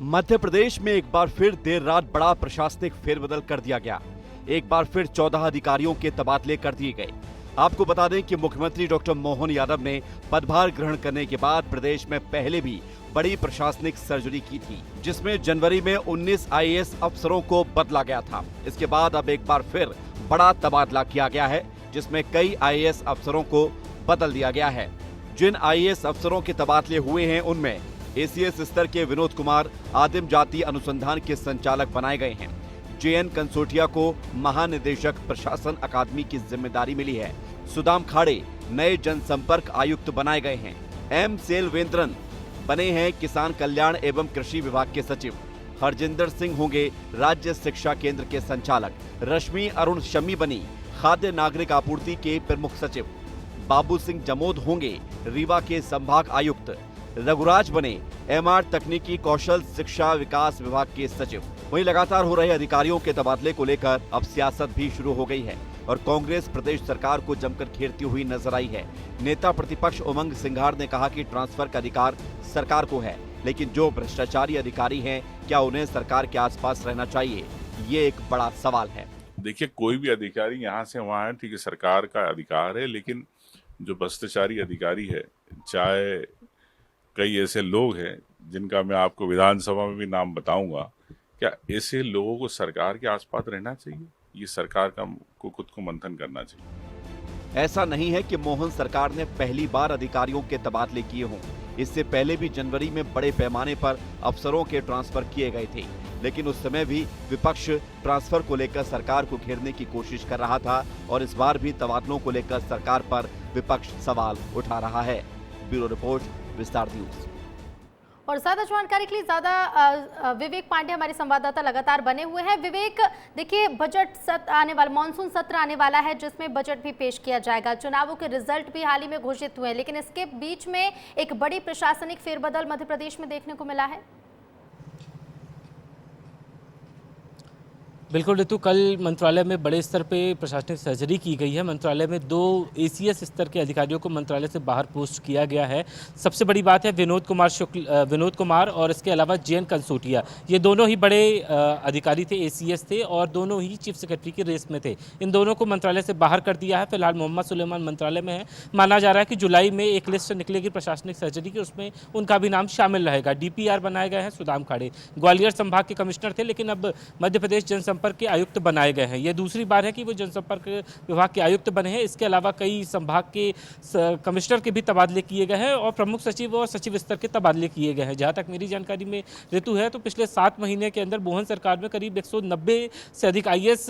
मध्य प्रदेश में एक बार फिर देर रात बड़ा प्रशासनिक फेरबदल कर दिया गया। एक बार फिर 14 अधिकारियों के तबादले कर दिए गए। आपको बता दें कि मुख्यमंत्री डॉक्टर मोहन यादव ने पदभार ग्रहण करने के बाद प्रदेश में पहले भी बड़ी प्रशासनिक सर्जरी की थी, जिसमें जनवरी में 19 आईएएस अफसरों को बदला गया था। इसके बाद अब एक बार फिर बड़ा तबादला किया गया है, जिसमें कई आईएएस अफसरों को बदल दिया गया है। जिन आईएएस अफसरों के तबादले हुए हैं उनमें एसीएस स्तर के विनोद कुमार आदिम जाति अनुसंधान के संचालक बनाए गए हैं। जेएन कंसोटिया को महानिदेशक प्रशासन अकादमी की जिम्मेदारी मिली है। सुदाम खाड़े नए जनसंपर्क आयुक्त बनाए गए हैं। एम सेलवेंद्रन बने हैं किसान कल्याण एवं कृषि विभाग के सचिव। हरजिंदर सिंह होंगे राज्य शिक्षा केंद्र के संचालक। रश्मि अरुण शमी बनी खाद्य नागरिक आपूर्ति के प्रमुख सचिव। बाबू सिंह जमोद होंगे रीवा के संभाग आयुक्त। रघुराज बने एमआर तकनीकी कौशल शिक्षा विकास विभाग के सचिव। वहीं लगातार हो रहे अधिकारियों के तबादले को लेकर अब सियासत भी शुरू हो गई है और कांग्रेस प्रदेश सरकार को जमकर घेरती हुई नजर आई है। नेता प्रतिपक्ष उमंग सिंघार ने कहा कि ट्रांसफर का अधिकार सरकार को है, लेकिन जो भ्रष्टाचारी अधिकारी हैं, क्या उन्हें सरकार के आसपास रहना चाहिए? ये एक बड़ा सवाल है। देखिए, कोई भी अधिकारी यहाँ से वहाँ है, ठीक है, सरकार का अधिकार है, लेकिन जो भ्रष्टाचारी अधिकारी है, चाहे कई ऐसे लोग हैं जिनका मैं आपको विधानसभा में भी नाम बताऊंगा, क्या ऐसे लोगों को सरकार के आसपास रहना चाहिए? ये सरकार को खुद को मंथन करना चाहिए। ऐसा नहीं है कि मोहन सरकार ने पहली बार अधिकारियों के तबादले किए हों। इससे पहले भी जनवरी में बड़े पैमाने पर अफसरों के ट्रांसफर किए गए थे, लेकिन उस समय भी विपक्ष ट्रांसफर को लेकर सरकार को घेरने की कोशिश कर रहा था और इस बार भी तबादलों को लेकर सरकार पर विपक्ष सवाल उठा रहा है। ब्यूरो रिपोर्ट, विस्तार न्यूज। और ज्यादा जानकारी के लिए ज्यादा विवेक पांडे हमारे संवाददाता लगातार बने हुए हैं। विवेक, देखिए, बजट सत्र आने वाला, मानसून सत्र आने वाला है जिसमें बजट भी पेश किया जाएगा। चुनावों के रिजल्ट भी हाल ही में घोषित हुए हैं, लेकिन इसके बीच में एक बड़ी प्रशासनिक फेरबदल मध्य प्रदेश में देखने को मिला है। बिल्कुल ऋतु, कल मंत्रालय में बड़े स्तर पे प्रशासनिक सर्जरी की गई है। मंत्रालय में 2 एसीएस स्तर के अधिकारियों को मंत्रालय से बाहर पोस्ट किया गया है। सबसे बड़ी बात है विनोद कुमार और इसके अलावा जेएन कंसोटिया, ये दोनों ही बड़े अधिकारी थे, एसीएस थे और दोनों ही चीफ सेक्रेटरी की रेस में थे। इन दोनों को मंत्रालय से बाहर कर दिया है। फिलहाल मोहम्मद सुलेमान मंत्रालय में है। माना जा रहा है कि जुलाई में एक लिस्ट निकलेगी प्रशासनिक सर्जरी की, उसमें उनका भी नाम शामिल रहेगा। डीपीआर बनाए गए हैं सुदाम खाड़े, ग्वालियर संभाग के कमिश्नर थे, लेकिन अब मध्य प्रदेश जनसंपर्क के आयुक्त बनाए गए हैं। यह दूसरी बार है कि वो जनसंपर्क विभाग के आयुक्त बने हैं। इसके अलावा कई संभाग के कमिश्नर के भी तबादले किए गए हैं और प्रमुख सचिव और सचिव स्तर के तबादले किए गए हैं। जहां तक मेरी जानकारी में ऋतु है, तो पिछले 7 महीने के अंदर मोहन सरकार में करीब 190 से अधिक आईएएस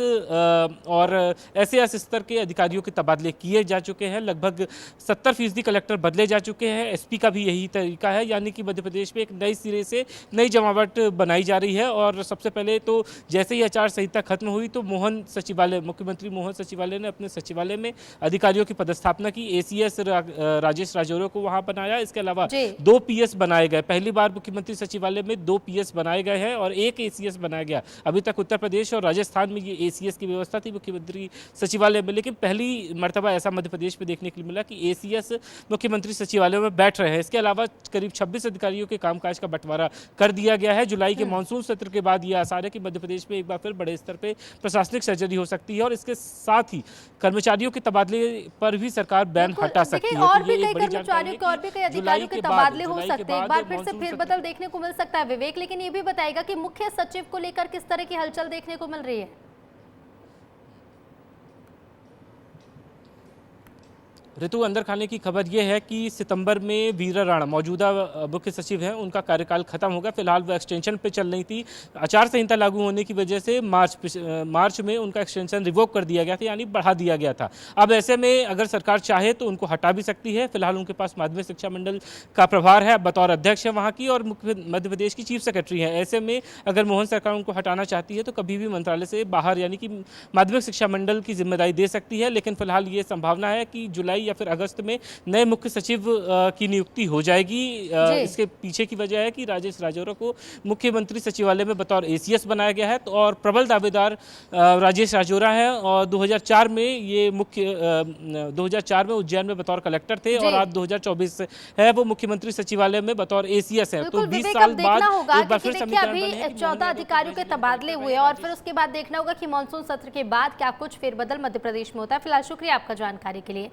और एसएएस स्तर के अधिकारियों के तबादले किए जा चुके हैं। लगभग 70% कलेक्टर बदले जा चुके हैं। एसपी का भी यही तरीका है, यानी कि मध्य प्रदेश में एक नई सिरे से नई जमावट बनाई जा रही है। और सबसे पहले तो जैसे ही आचार संहिता खत्म हुई तो मुख्यमंत्री मोहन सचिवालय ने अपने सचिवालय में अधिकारियों की पदस्थापना की। एसीएस राजेश राजौरा को वहां बनाया। इसके अलावा 2 पीएस बनाए गए। पहली बार मुख्यमंत्री सचिवालय में 2 पीएस बनाए गए हैं और 1 एसीएस बनाया गया। अभी तक उत्तर प्रदेश और राजस्थान में ये एसीएस की व्यवस्था थी मुख्यमंत्री सचिवालय में, लेकिन पहली मर्तबा ऐसा मध्य प्रदेश में देखने के लिए मिला कि एसीएस मुख्यमंत्री सचिवालय में बैठ रहे हैं। इसके अलावा करीब 26 अधिकारियों के कामकाज का बंटवारा कर दिया गया है। जुलाई के मानसून सत्र के बाद ये आसार है कि मध्य प्रदेश में एक बार फिर बड़े स्तर पे प्रशासनिक सर्जरी हो सकती है और इसके साथ ही कर्मचारियों के तबादले पर भी सरकार बैन हटा सकती है। और भी कई कर्मचारियों के और भी कई अधिकारियों के तबादले हो सकते हैं। एक बार फिर से फेरबदल देखने को मिल सकता है विवेक, लेकिन ये भी बताएगा कि मुख्य सचिव को लेकर किस तरह की हलचल देखने को मिल रही है। ऋतु, अंदर खाने की खबर यह है कि सितंबर में वीरा राणा मौजूदा मुख्य सचिव हैं, उनका कार्यकाल खत्म होगा। फिलहाल वो एक्सटेंशन पे चल रही थी। आचार संहिता लागू होने की वजह से मार्च में उनका एक्सटेंशन रिवोक कर दिया गया था, यानी बढ़ा दिया गया था। अब ऐसे में अगर सरकार चाहे तो उनको हटा भी सकती है। फिलहाल उनके पास माध्यमिक शिक्षा मंडल का प्रभार है, बतौर अध्यक्ष है वहाँ की और मध्य प्रदेश की चीफ सेक्रेटरी है। ऐसे में अगर मोहन सरकार उनको हटाना चाहती है तो कभी भी मंत्रालय से बाहर, यानी कि माध्यमिक शिक्षा मंडल की जिम्मेदारी दे सकती है। लेकिन फिलहाल ये संभावना है कि जुलाई या फिर अगस्त में नए मुख्य सचिव की नियुक्ति हो जाएगी। इसके पीछे की वजह है कि राजेश राजौरा को मुख्यमंत्री सचिवालय में बतौर एसीएस बनाया गया है, तो और प्रबल दावेदार राजेश राजौरा है। और 2004 में ये 2004 में उज्जैन में बतौर कलेक्टर थे और आज 2024 है वो मुख्यमंत्री सचिवालय में बतौर एसीएस है। तो 20 साल बाद एक बार फिर समीकरण बने हैं कि 14 अधिकारियों के तबादले हुए और फिर उसके बाद देखना होगा कि मानसून सत्र के बाद क्या कुछ फेरबदल मध्य प्रदेश में होता है। फिलहाल शुक्रिया आपका जानकारी के लिए।